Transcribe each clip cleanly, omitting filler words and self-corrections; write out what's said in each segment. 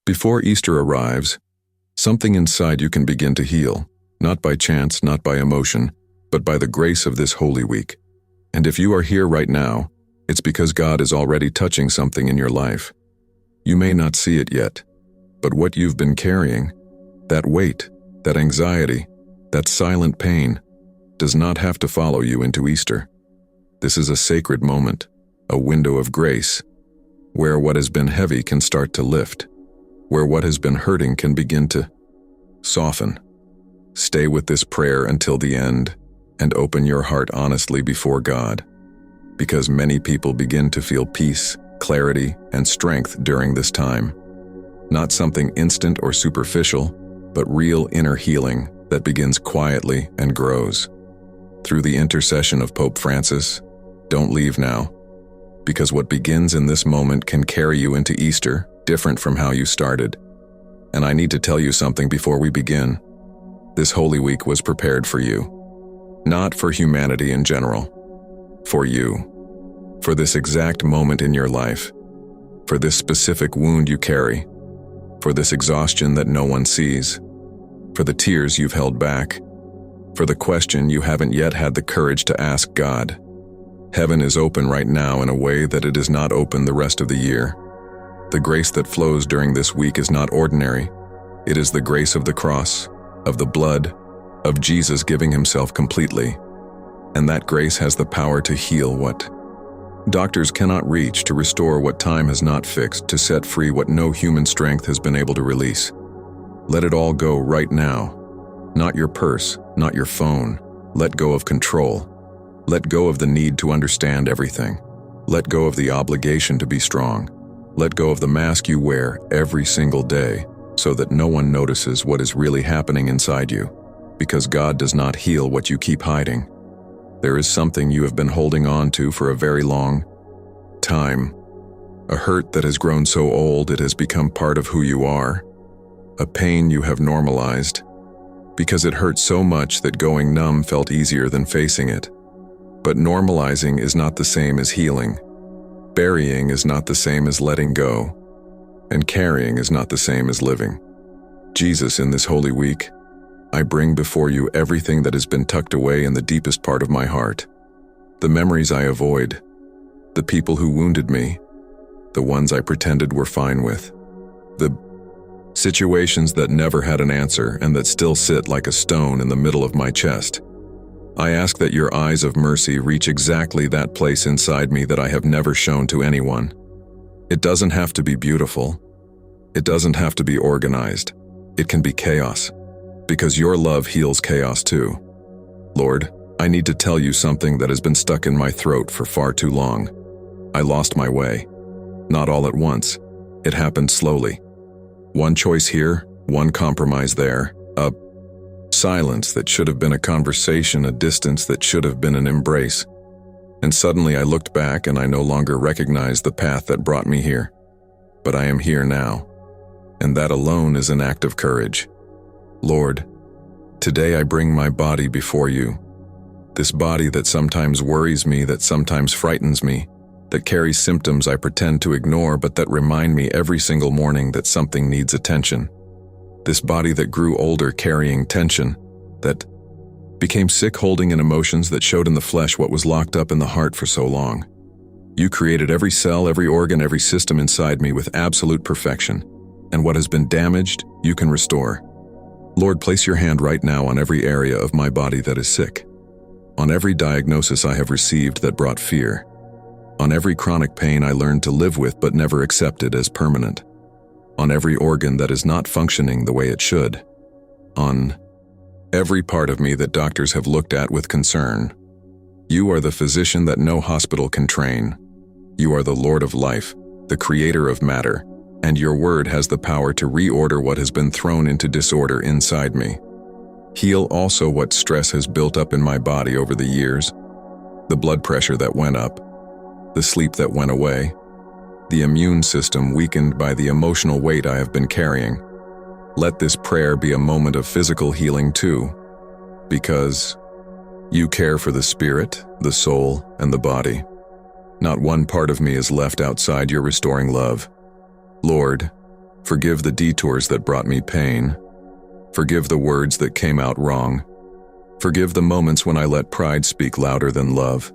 Before Easter arrives, something inside you can begin to heal, not by chance, not by emotion, but by the grace of this Holy Week. And if you are here right now, it's because God is already touching something in your life. You may not see it yet, but what you've been carrying, that weight, that anxiety, that silent pain, does not have to follow you into Easter. This is a sacred moment, a window of grace, where what has been heavy can start to lift, where what has been hurting can begin to soften. Stay with this prayer until the end and open your heart honestly before God, because many people begin to feel peace, clarity, and strength during this time. Not something instant or superficial, but real inner healing that begins quietly and grows. Through the intercession of Pope Francis, don't leave now, because what begins in this moment can carry you into Easter, different from how you started. And I need to tell you something before we begin. This Holy Week was prepared for you. Not for humanity in general. For you. For this exact moment in your life. For this specific wound you carry. For this exhaustion that no one sees. For the tears you've held back. For the question you haven't yet had the courage to ask God. Heaven is open right now in a way that it is not open the rest of the year. The grace that flows during this week is not ordinary. It is the grace of the cross, of the blood, of Jesus giving himself completely. And that grace has the power to heal what doctors cannot reach, to restore what time has not fixed, to set free what no human strength has been able to release. Let it all go right now. Not your purse, not your phone. Let go of control. Let go of the need to understand everything. Let go of the obligation to be strong. Let go of the mask you wear every single day so that no one notices what is really happening inside you, because God does not heal what you keep hiding. There is something you have been holding on to for a very long time, a hurt that has grown so old it has become part of who you are, a pain you have normalized, because it hurt so much that going numb felt easier than facing it. But normalizing is not the same as healing. Burying is not the same as letting go. And carrying is not the same as living. Jesus, in this Holy Week, I bring before you everything that has been tucked away in the deepest part of my heart. The memories I avoid, the people who wounded me, the ones I pretended were fine with, the situations that never had an answer and that still sit like a stone in the middle of my chest. I ask that your eyes of mercy reach exactly that place inside me that I have never shown to anyone. It doesn't have to be beautiful. It doesn't have to be organized. It can be chaos, because your love heals chaos too. Lord, I need to tell you something that has been stuck in my throat for far too long. I lost my way. Not all at once. It happened slowly. One choice here, one compromise there, a silence that should have been a conversation, a distance that should have been an embrace. And suddenly I looked back and I no longer recognized the path that brought me here. But I am here now, and that alone is an act of courage. Lord, today I bring my body before you. This body that sometimes worries me, that sometimes frightens me, that carries symptoms I pretend to ignore but that remind me every single morning that something needs attention. This body that grew older carrying tension, that became sick holding in emotions that showed in the flesh what was locked up in the heart for so long. You created every cell, every organ, every system inside me with absolute perfection, and what has been damaged, you can restore. Lord, place your hand right now on every area of my body that is sick, on every diagnosis I have received that brought fear, on every chronic pain I learned to live with but never accepted as permanent, on every organ that is not functioning the way it should, on every part of me that doctors have looked at with concern. You are the physician that no hospital can train. You are the Lord of life, the creator of matter, and your word has the power to reorder what has been thrown into disorder inside me. Heal also what stress has built up in my body over the years, the blood pressure that went up, the sleep that went away, the immune system weakened by the emotional weight I have been carrying. Let this prayer be a moment of physical healing too, because you care for the spirit, the soul, and the body. Not one part of me is left outside your restoring love. Lord, Forgive the detours that brought me pain. Forgive the words that came out wrong. Forgive the moments when I let pride speak louder than love.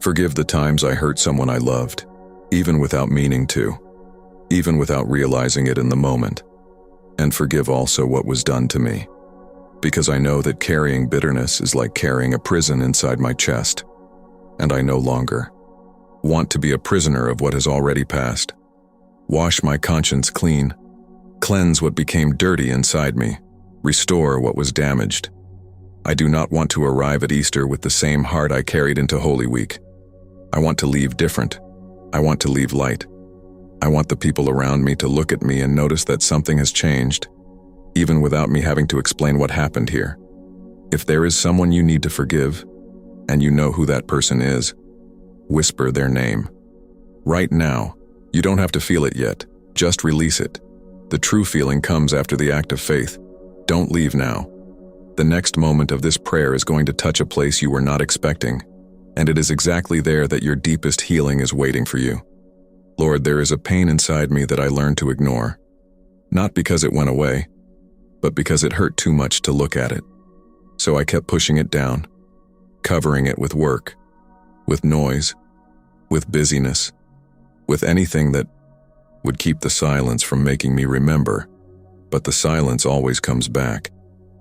Forgive the times I hurt someone I loved, even without meaning to, even without realizing it in the moment. And forgive also what was done to me, because I know that carrying bitterness is like carrying a prison inside my chest, and I no longer want to be a prisoner of what has already passed. Wash my conscience clean, cleanse what became dirty inside me, restore what was damaged. I do not want to arrive at Easter with the same heart I carried into Holy Week. I want to leave different. I want to leave light. I want the people around me to look at me and notice that something has changed, even without me having to explain what happened here. If there is someone you need to forgive, and you know who that person is, whisper their name. Right now, you don't have to feel it yet, just release it. The true feeling comes after the act of faith. Don't leave now. The next moment of this prayer is going to touch a place you were not expecting, and it is exactly there that your deepest healing is waiting for you. Lord, there is a pain inside me that I learned to ignore, not because it went away, but because it hurt too much to look at it. So I kept pushing it down, covering it with work, with noise, with busyness, with anything that would keep the silence from making me remember. But the silence always comes back,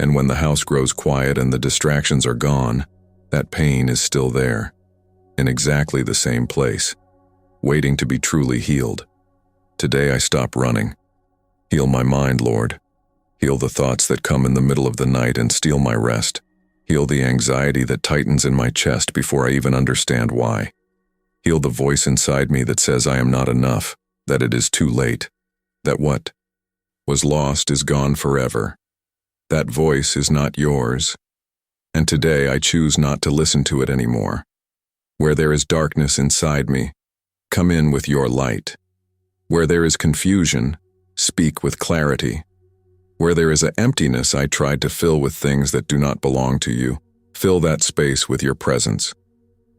and when the house grows quiet and the distractions are gone, that pain is still there, in exactly the same place, waiting to be truly healed. Today I stop running. Heal my mind, Lord. Heal the thoughts that come in the middle of the night and steal my rest. Heal the anxiety that tightens in my chest before I even understand why. Heal the voice inside me that says I am not enough, that it is too late, that what was lost is gone forever. That voice is not yours, and today I choose not to listen to it anymore. Where there is darkness inside me, come in with your light. Where there is confusion, speak with clarity. Where there is an emptiness I tried to fill with things that do not belong to you, fill that space with your presence.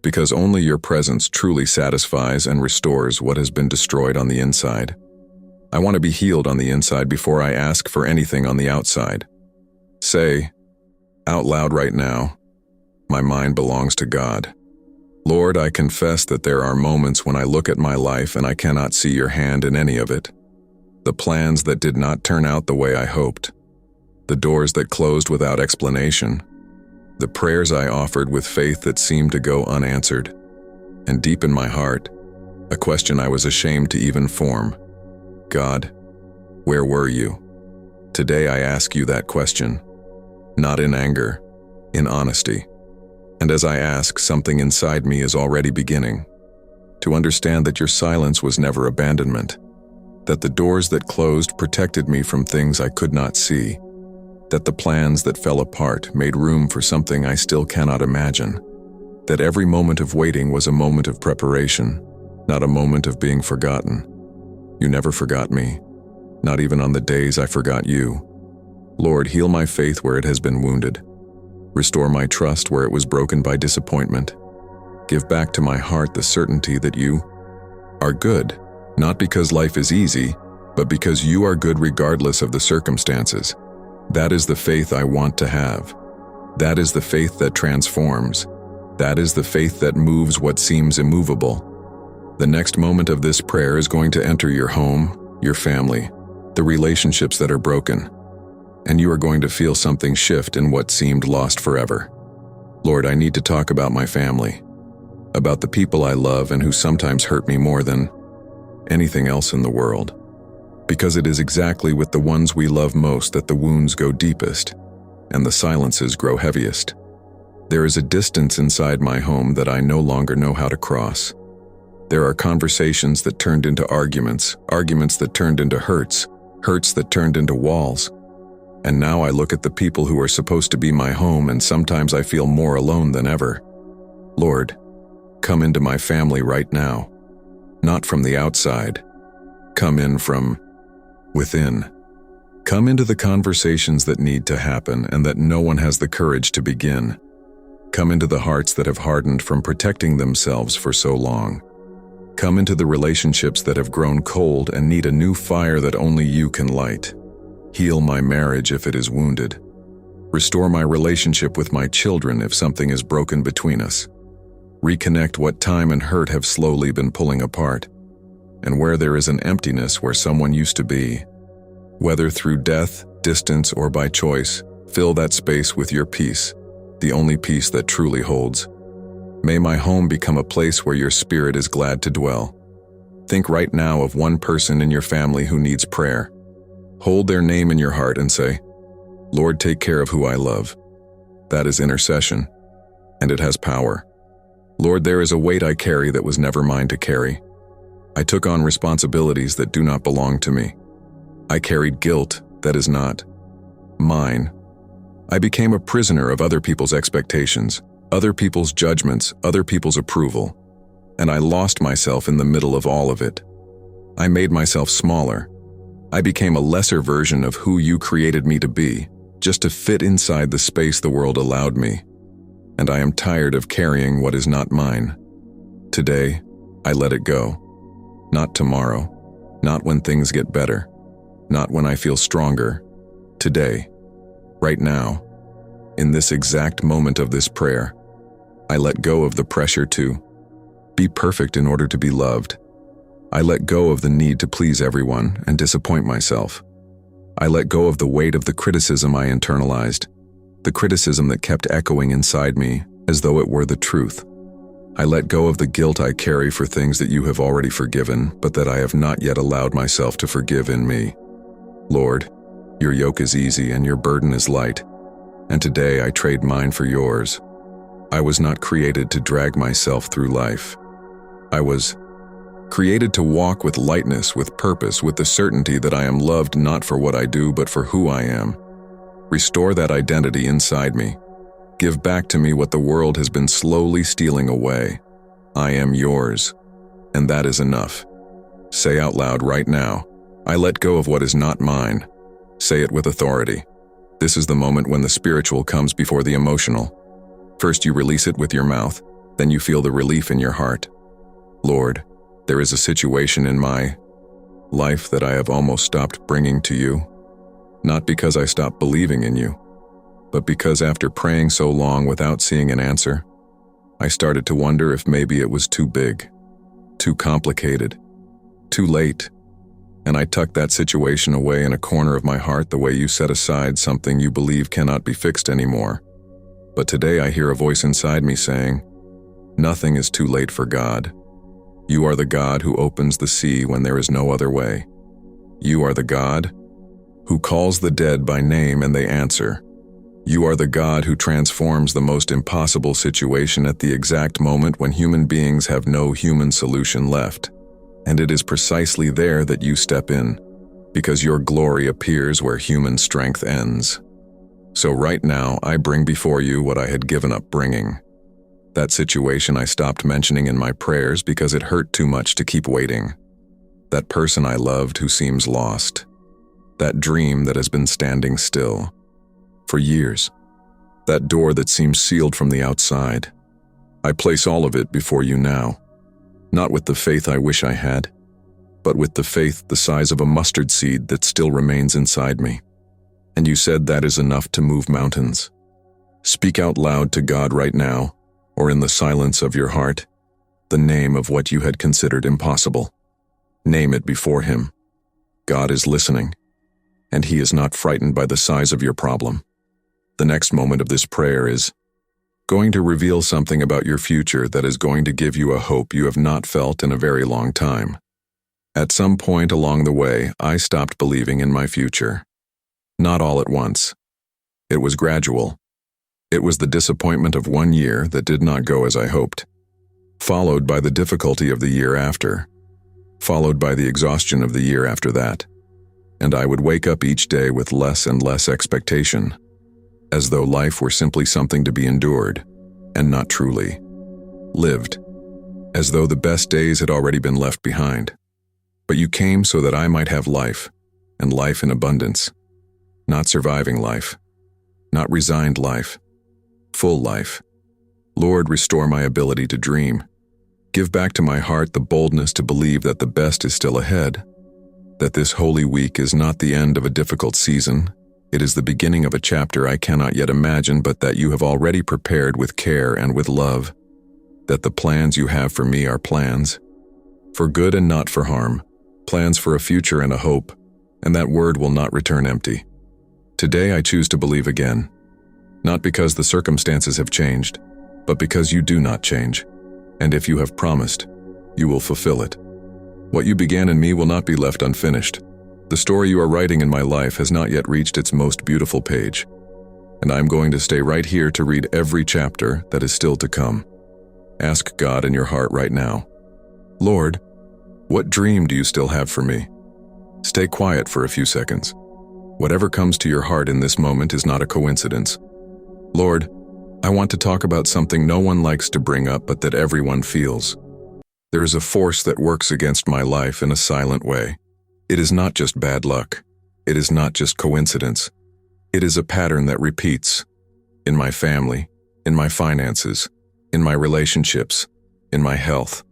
Because only your presence truly satisfies and restores what has been destroyed on the inside. I want to be healed on the inside before I ask for anything on the outside. Say, out loud right now, my mind belongs to God. Lord, I confess that there are moments when I look at my life and I cannot see your hand in any of it. The plans that did not turn out the way I hoped. The doors that closed without explanation. The prayers I offered with faith that seemed to go unanswered. And deep in my heart, a question I was ashamed to even form. God, where were you? Today I ask you that question, not in anger, in honesty. And as I ask, something inside me is already beginning to understand that your silence was never abandonment, that the doors that closed protected me from things I could not see, that the plans that fell apart made room for something I still cannot imagine, that every moment of waiting was a moment of preparation, not a moment of being forgotten. You never forgot me, not even on the days I forgot you. Lord, heal my faith where it has been wounded. Restore my trust where it was broken by disappointment. Give back to my heart the certainty that you are good, not because life is easy, but because you are good regardless of the circumstances. That is the faith I want to have. That is the faith that transforms. That is the faith that moves what seems immovable. The next moment of this prayer is going to enter your home, your family, the relationships that are broken, and you are going to feel something shift in what seemed lost forever. Lord, I need to talk about my family, about the people I love and who sometimes hurt me more than anything else in the world. Because it is exactly with the ones we love most that the wounds go deepest and the silences grow heaviest. There is a distance inside my home that I no longer know how to cross. There are conversations that turned into arguments, arguments that turned into hurts, hurts that turned into walls. And now I look at the people who are supposed to be my home and sometimes I feel more alone than ever. Lord, come into my family right now. Not from the outside. Come in from within. Come into the conversations that need to happen and that no one has the courage to begin. Come into the hearts that have hardened from protecting themselves for so long. Come into the relationships that have grown cold and need a new fire that only you can light. Heal my marriage if it is wounded. Restore my relationship with my children if something is broken between us. Reconnect what time and hurt have slowly been pulling apart. And where there is an emptiness where someone used to be, whether through death, distance, or by choice, fill that space with your peace, the only peace that truly holds. May my home become a place where your spirit is glad to dwell. Think right now of one person in your family who needs prayer. Hold their name in your heart and say, Lord, take care of who I love. That is intercession, and it has power. Lord, there is a weight I carry that was never mine to carry. I took on responsibilities that do not belong to me. I carried guilt that is not mine. I became a prisoner of other people's expectations, other people's judgments, other people's approval, and I lost myself in the middle of all of it. I made myself smaller. I became a lesser version of who you created me to be, just to fit inside the space the world allowed me. And I am tired of carrying what is not mine. Today, I let it go. Not tomorrow, not when things get better, not when I feel stronger. Today, right now, in this exact moment of this prayer, I let go of the pressure to be perfect in order to be loved. I let go of the need to please everyone and disappoint myself. I let go of the weight of the criticism I internalized, the criticism that kept echoing inside me as though it were the truth. I let go of the guilt I carry for things that you have already forgiven, but that I have not yet allowed myself to forgive in me. Lord, your yoke is easy and your burden is light, and today I trade mine for yours. I was not created to drag myself through life. I was created to walk with lightness, with purpose, with the certainty that I am loved not for what I do, but for who I am. Restore that identity inside me. Give back to me what the world has been slowly stealing away. I am yours, and that is enough. Say out loud right now, I let go of what is not mine. Say it with authority. This is the moment when the spiritual comes before the emotional. First you release it with your mouth, then you feel the relief in your heart. Lord, there is a situation in my life that I have almost stopped bringing to you. Not because I stopped believing in you, but because after praying so long without seeing an answer, I started to wonder if maybe it was too big, too complicated, too late, and I tucked that situation away in a corner of my heart the way you set aside something you believe cannot be fixed anymore. But today I hear a voice inside me saying, nothing is too late for God. You are the God who opens the sea when there is no other way. You are the God who calls the dead by name and they answer. You are the God who transforms the most impossible situation at the exact moment when human beings have no human solution left. And it is precisely there that you step in, because your glory appears where human strength ends. So right now, I bring before you what I had given up bringing. That situation I stopped mentioning in my prayers because it hurt too much to keep waiting. That person I loved who seems lost. That dream that has been standing still for years. That door that seems sealed from the outside. I place all of it before you now, not with the faith I wish I had, but with the faith the size of a mustard seed that still remains inside me. And you said that is enough to move mountains. Speak out loud to God right now, or in the silence of your heart, the name of what you had considered impossible. Name it before Him. God is listening, and He is not frightened by the size of your problem. The next moment of this prayer is going to reveal something about your future that is going to give you a hope you have not felt in a very long time. At some point along the way, I stopped believing in my future. Not all at once. It was gradual. It was the disappointment of 1 year that did not go as I hoped, followed by the difficulty of the year after, followed by the exhaustion of the year after that. And I would wake up each day with less and less expectation, as though life were simply something to be endured, and not truly lived, as though the best days had already been left behind. But you came so that I might have life, and life in abundance, not surviving life, not resigned life, full life. Lord, restore my ability to dream. Give back to my heart the boldness to believe that the best is still ahead, that this Holy Week is not the end of a difficult season. It is the beginning of a chapter I cannot yet imagine, but that you have already prepared with care and with love, that the plans you have for me are plans, for good and not for harm, plans for a future and a hope, and that word will not return empty. Today I choose to believe again, not because the circumstances have changed, but because you do not change, and if you have promised, you will fulfill it. What you began in me will not be left unfinished. The story you are writing in my life has not yet reached its most beautiful page, and I am going to stay right here to read every chapter that is still to come. Ask God in your heart right now, Lord, what dream do you still have for me? Stay quiet for a few seconds. Whatever comes to your heart in this moment is not a coincidence. Lord, I want to talk about something no one likes to bring up but that everyone feels. There is a force that works against my life in a silent way. It is not just bad luck. It is not just coincidence. It is a pattern that repeats. In my family, in my finances, in my relationships, in my health,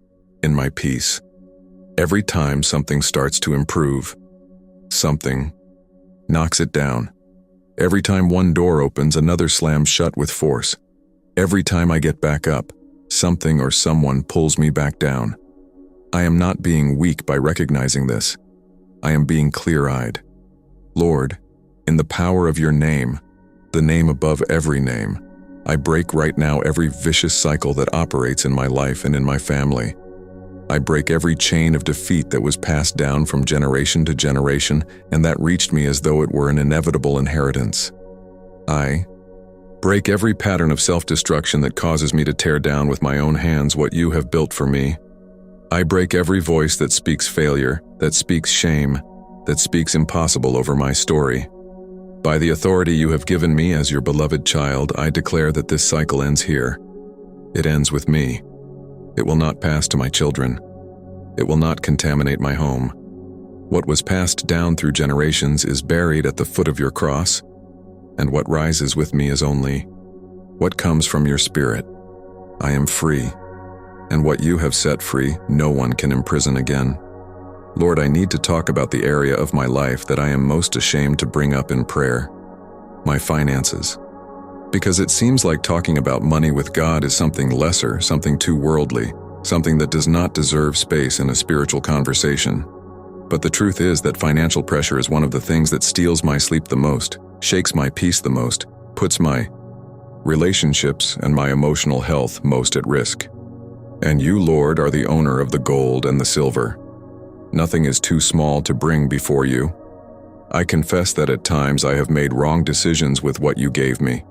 in my peace. Every time something starts to improve, something knocks it down. Every time one door opens, another slams shut with force. Every time I get back up, something or someone pulls me back down. I am not being weak by recognizing this. I am being clear-eyed. Lord, in the power of your name, the name above every name, I break right now every vicious cycle that operates in my life and in my family. I break every chain of defeat that was passed down from generation to generation and that reached me as though it were an inevitable inheritance. I break every pattern of self-destruction that causes me to tear down with my own hands what you have built for me. I break every voice that speaks failure, that speaks shame, that speaks impossible over my story. By the authority you have given me as your beloved child, I declare that this cycle ends here. It ends with me. It will not pass to my children. It will not contaminate my home. What was passed down through generations is buried at the foot of your cross, and what rises with me is only what comes from your Spirit. I am free, and what you have set free, no one can imprison again. Lord, I need to talk about the area of my life that I am most ashamed to bring up in prayer, my finances. Because it seems like talking about money with God is something lesser, something too worldly, something that does not deserve space in a spiritual conversation. But the truth is that financial pressure is one of the things that steals my sleep the most, shakes my peace the most, puts my relationships and my emotional health most at risk. And you, Lord, are the owner of the gold and the silver. Nothing is too small to bring before you. I confess that at times I have made wrong decisions with what you gave me,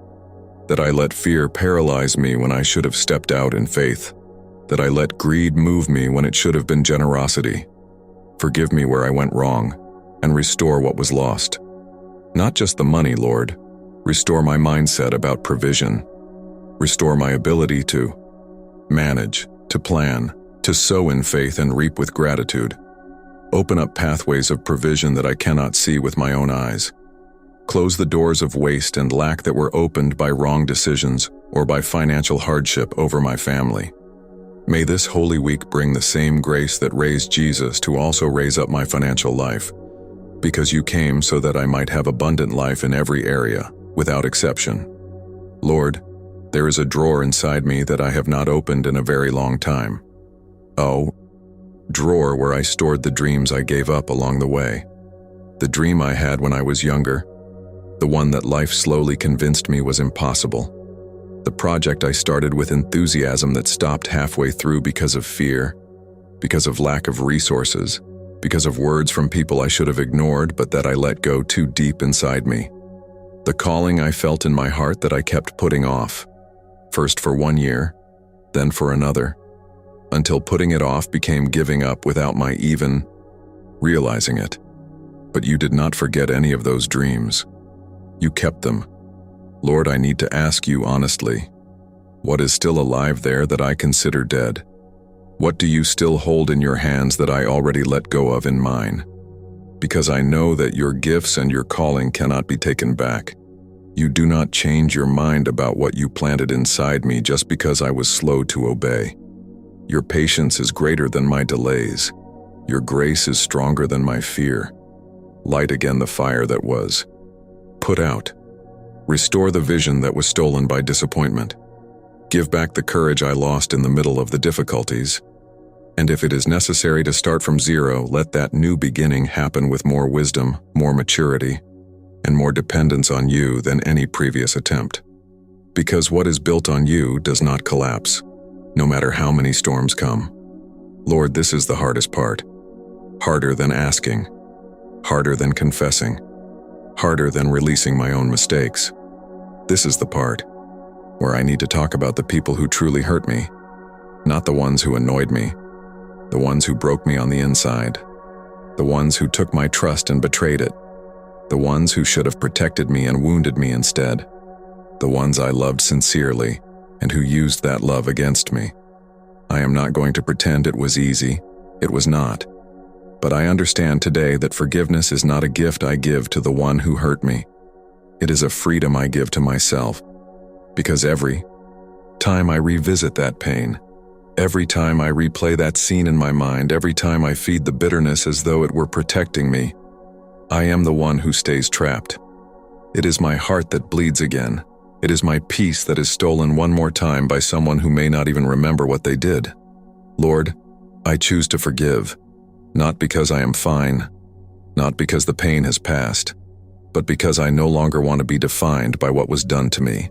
that I let fear paralyze me when I should have stepped out in faith, that I let greed move me when it should have been generosity. Forgive me where I went wrong, and restore what was lost. Not just the money, Lord. Restore my mindset about provision. Restore my ability to manage, to plan, to sow in faith and reap with gratitude. Open up pathways of provision that I cannot see with my own eyes. Close the doors of waste and lack that were opened by wrong decisions or by financial hardship over my family. May this Holy Week bring the same grace that raised Jesus to also raise up my financial life, because you came so that I might have abundant life in every area, without exception. Lord, there is a drawer inside me that I have not opened in a very long time. Oh, drawer where I stored the dreams I gave up along the way. The dream I had when I was younger, the one that life slowly convinced me was impossible. The project I started with enthusiasm that stopped halfway through because of fear, because of lack of resources, because of words from people I should have ignored but that I let go too deep inside me. The calling I felt in my heart that I kept putting off, first for 1 year, then for another, until putting it off became giving up without my even realizing it. But you did not forget any of those dreams. You kept them. Lord, I need to ask you honestly, what is still alive there that I consider dead? What do you still hold in your hands that I already let go of in mine? Because I know that your gifts and your calling cannot be taken back. You do not change your mind about what you planted inside me just because I was slow to obey. Your patience is greater than my delays. Your grace is stronger than my fear. Light again the fire that was. Put out. Restore the vision that was stolen by disappointment. Give back the courage I lost in the middle of the difficulties. And if it is necessary to start from zero, let that new beginning happen with more wisdom, more maturity, and more dependence on you than any previous attempt. Because what is built on you does not collapse, no matter how many storms come. Lord, this is the hardest part. Harder than asking. Harder than confessing. Harder than releasing my own mistakes. This is the part where I need to talk about the people who truly hurt me, not the ones who annoyed me, the ones who broke me on the inside, the ones who took my trust and betrayed it, the ones who should have protected me and wounded me instead, the ones I loved sincerely and who used that love against me. I am not going to pretend it was easy. It was not. But I understand today that forgiveness is not a gift I give to the one who hurt me. It is a freedom I give to myself. Because every time I revisit that pain, every time I replay that scene in my mind, every time I feed the bitterness as though it were protecting me, I am the one who stays trapped. It is my heart that bleeds again. It is my peace that is stolen one more time by someone who may not even remember what they did. Lord, I choose to forgive, not because I am fine, not because the pain has passed, but because I no longer want to be defined by what was done to me.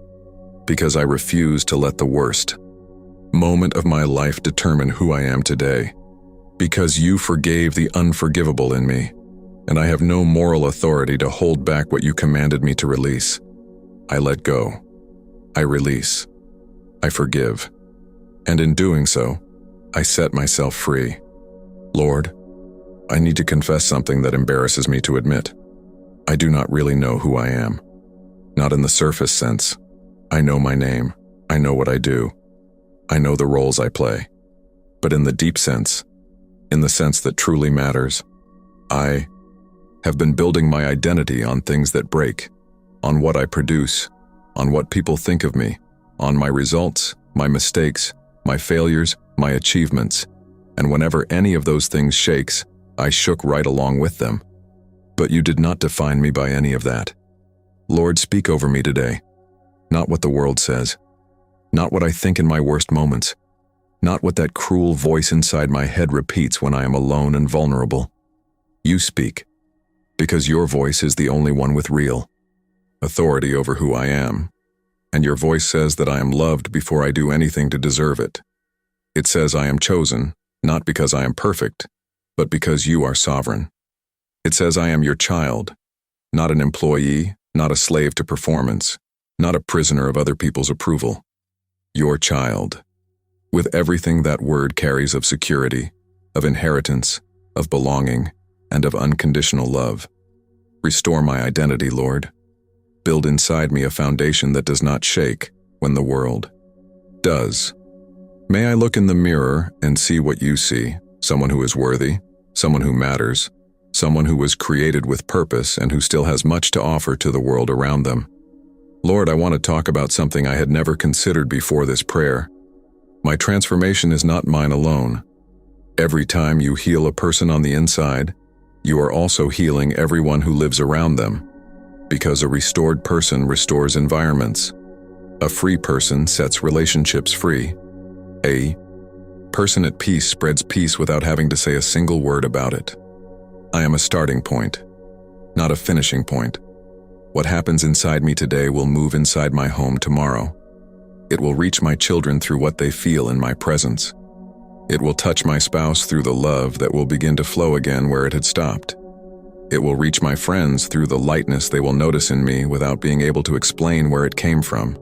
Because I refuse to let the worst moment of my life determine who I am today. Because you forgave the unforgivable in me, and I have no moral authority to hold back what you commanded me to release. I let go. I release. I forgive. And in doing so, I set myself free. Lord, I need to confess something that embarrasses me to admit. I do not really know who I am. Not in the surface sense. I know my name. I know what I do. I know the roles I play. But in the deep sense, in the sense that truly matters, I have been building my identity on things that break, on what I produce, on what people think of me, on my results, my mistakes, my failures, my achievements. And whenever any of those things shakes, I shook right along with them. But you did not define me by any of that. Lord, speak over me today. Not what the world says. Not what I think in my worst moments. Not what that cruel voice inside my head repeats when I am alone and vulnerable. You speak, because your voice is the only one with real authority over who I am. And your voice says that I am loved before I do anything to deserve it. It says I am chosen, not because I am perfect, but because you are sovereign. It says I am your child, not an employee, not a slave to performance, not a prisoner of other people's approval. Your child, with everything that word carries of security, of inheritance, of belonging, and of unconditional love. Restore my identity, Lord. Build inside me a foundation that does not shake when the world does. May I look in the mirror and see what you see, someone who is worthy, someone who matters, someone who was created with purpose and who still has much to offer to the world around them. Lord, I want to talk about something I had never considered before this prayer. My transformation is not mine alone. Every time you heal a person on the inside, you are also healing everyone who lives around them. Because a restored person restores environments. A free person sets relationships free. A person at peace spreads peace without having to say a single word about it. I am a starting point, not a finishing point. What happens inside me today will move inside my home tomorrow. It will reach my children through what they feel in my presence. It will touch my spouse through the love that will begin to flow again where it had stopped. It will reach my friends through the lightness they will notice in me without being able to explain where it came from.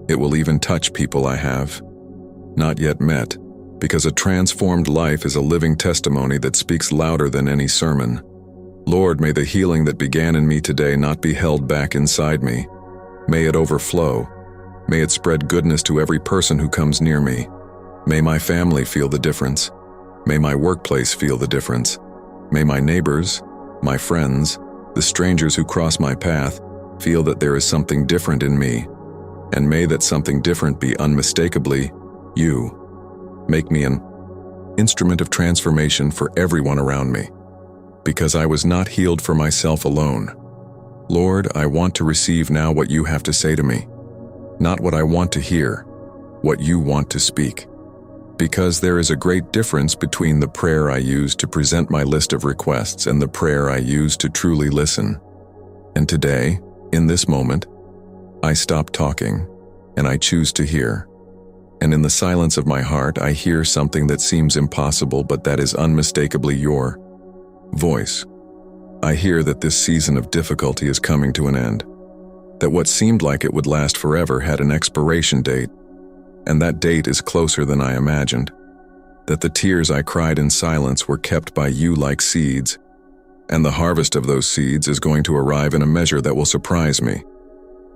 It will even touch people I have not yet met, because a transformed life is a living testimony that speaks louder than any sermon. Lord, may the healing that began in me today not be held back inside me. May it overflow. May it spread goodness to every person who comes near me. May my family feel the difference. May my workplace feel the difference. May my neighbors, my friends, the strangers who cross my path, feel that there is something different in me. And may that something different be unmistakably you. Make me an instrument of transformation for everyone around me, because I was not healed for myself alone. Lord, I want to receive now what you have to say to me, not what I want to hear, what you want to speak. Because there is a great difference between the prayer I use to present my list of requests and the prayer I use to truly listen. And today, in this moment, I stop talking and I choose to hear. And in the silence of my heart, I hear something that seems impossible, but that is unmistakably your voice. I hear that this season of difficulty is coming to an end, that what seemed like it would last forever had an expiration date, and that date is closer than I imagined, that the tears I cried in silence were kept by you like seeds, and the harvest of those seeds is going to arrive in a measure that will surprise me,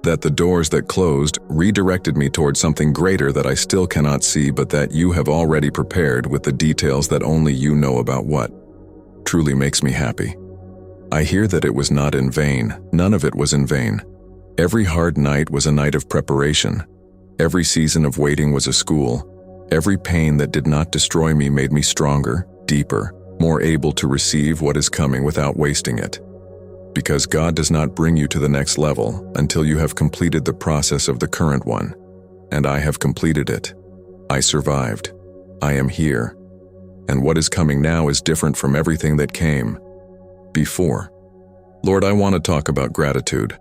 that the doors that closed redirected me toward something greater that I still cannot see, but that you have already prepared with the details that only you know about. What truly makes me happy. I hear that it was not in vain. None of it was in vain. Every hard night was a night of preparation. Every season of waiting was a school. Every pain that did not destroy me made me stronger, deeper, more able to receive what is coming without wasting it. Because God does not bring you to the next level until you have completed the process of the current one. And I have completed it. I survived. I am here. And what is coming now is different from everything that came before. Lord, I want to talk about gratitude.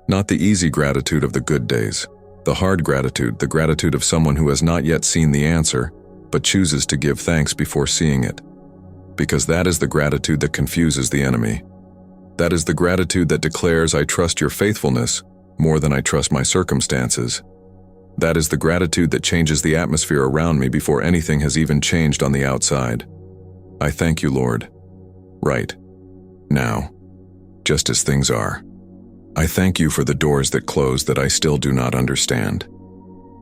Not the easy gratitude of the good days, the hard gratitude, the gratitude of someone who has not yet seen the answer, but chooses to give thanks before seeing it. Because that is the gratitude that confuses the enemy. That is the gratitude that declares, I trust your faithfulness more than I trust my circumstances. That is the gratitude that changes the atmosphere around me before anything has even changed on the outside. I thank you, Lord. Right now, just as things are. I thank you for the doors that closed that I still do not understand.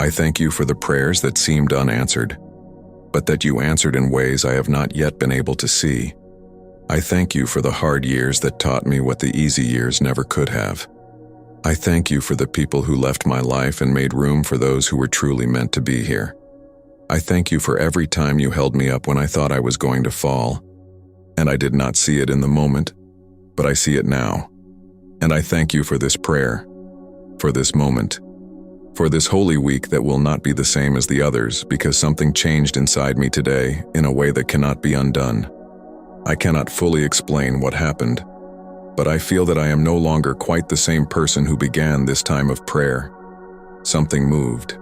I thank you for the prayers that seemed unanswered, but that you answered in ways I have not yet been able to see. I thank you for the hard years that taught me what the easy years never could have. I thank you for the people who left my life and made room for those who were truly meant to be here. I thank you for every time you held me up when I thought I was going to fall, and I did not see it in the moment, but I see it now. And I thank you for this prayer, for this moment, for this holy week that will not be the same as the others because something changed inside me today in a way that cannot be undone. I cannot fully explain what happened, but I feel that I am no longer quite the same person who began this time of prayer. Something moved,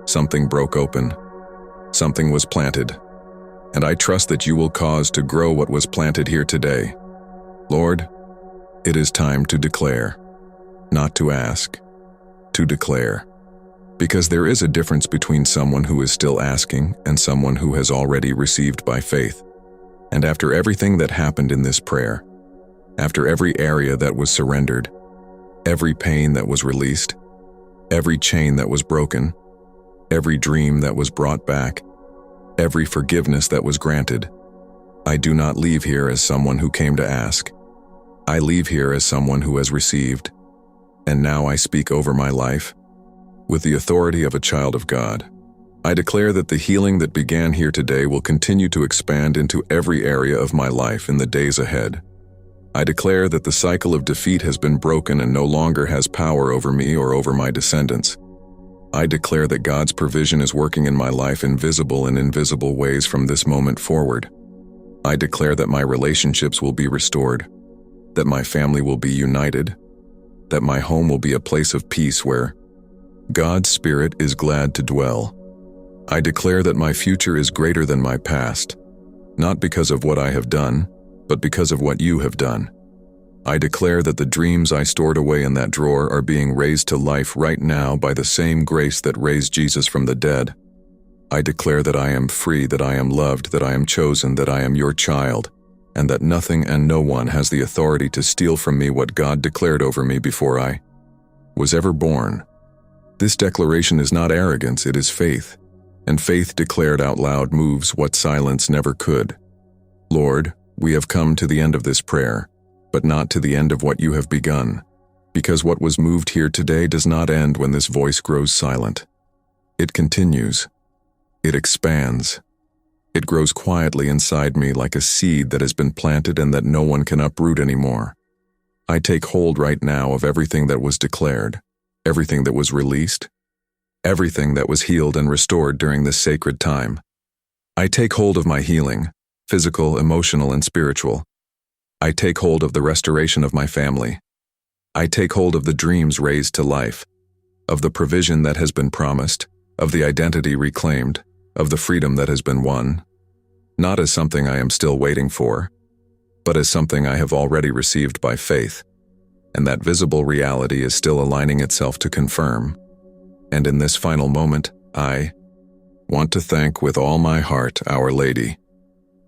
something broke open, something was planted, and I trust that you will cause to grow what was planted here today. Lord, it is time to declare, not to ask, to declare. Because there is a difference between someone who is still asking and someone who has already received by faith. And after everything that happened in this prayer, after every area that was surrendered, every pain that was released, every chain that was broken, every dream that was brought back, every forgiveness that was granted, I do not leave here as someone who came to ask. I leave here as someone who has received, and now I speak over my life. With the authority of a child of God, I declare that the healing that began here today will continue to expand into every area of my life in the days ahead. I declare that the cycle of defeat has been broken and no longer has power over me or over my descendants. I declare that God's provision is working in my life in visible and invisible ways from this moment forward. I declare that my relationships will be restored, that my family will be united, that my home will be a place of peace where God's Spirit is glad to dwell. I declare that my future is greater than my past, not because of what I have done, but because of what you have done. I declare that the dreams I stored away in that drawer are being raised to life right now by the same grace that raised Jesus from the dead. I declare that I am free, that I am loved, that I am chosen, that I am your child, and that nothing and no one has the authority to steal from me what God declared over me before I was ever born. This declaration is not arrogance, it is faith, and faith declared out loud moves what silence never could. Lord, we have come to the end of this prayer, but not to the end of what you have begun, because what was moved here today does not end when this voice grows silent. It continues, it expands, It grows quietly inside me like a seed that has been planted and that no one can uproot anymore. I take hold right now of everything that was declared, everything that was released, everything that was healed and restored during this sacred time. I take hold of my healing, physical, emotional, and spiritual. I take hold of the restoration of my family. I take hold of the dreams raised to life, of the provision that has been promised, of the identity reclaimed, of the freedom that has been won, not as something I am still waiting for, but as something I have already received by faith, and that visible reality is still aligning itself to confirm. And in this final moment, I want to thank with all my heart Our Lady,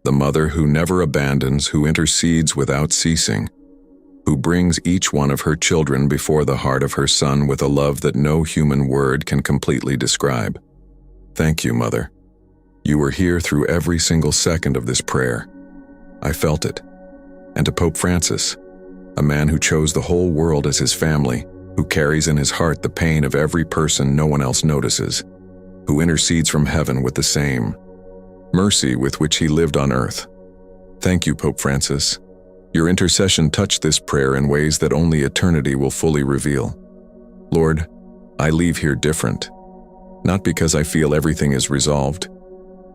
the Mother who never abandons, who intercedes without ceasing, who brings each one of her children before the heart of her Son with a love that no human word can completely describe. Thank you, Mother. You were here through every single second of this prayer. I felt it. And to Pope Francis, a man who chose the whole world as his family, who carries in his heart the pain of every person no one else notices, who intercedes from heaven with the same mercy with which he lived on earth. Thank you, Pope Francis. Your intercession touched this prayer in ways that only eternity will fully reveal. Lord, I leave here different, not because I feel everything is resolved,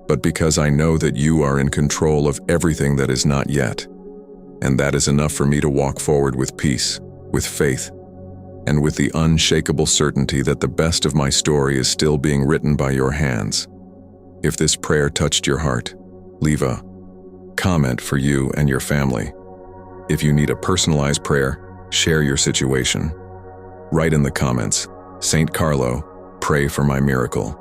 but because I know that you are in control of everything that is not yet. And that is enough for me to walk forward with peace, with faith, and with the unshakable certainty that the best of my story is still being written by your hands. If this prayer touched your heart, leave a comment for you and your family. If you need a personalized prayer, share your situation. Write in the comments, Saint Carlo, pray for my miracle.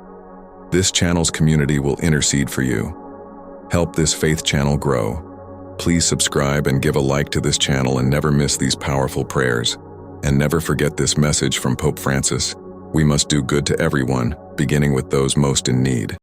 This channel's community will intercede for you. Help this faith channel grow. Please subscribe and give a like to this channel and never miss these powerful prayers. And never forget this message from Pope Francis. We must do good to everyone, beginning with those most in need.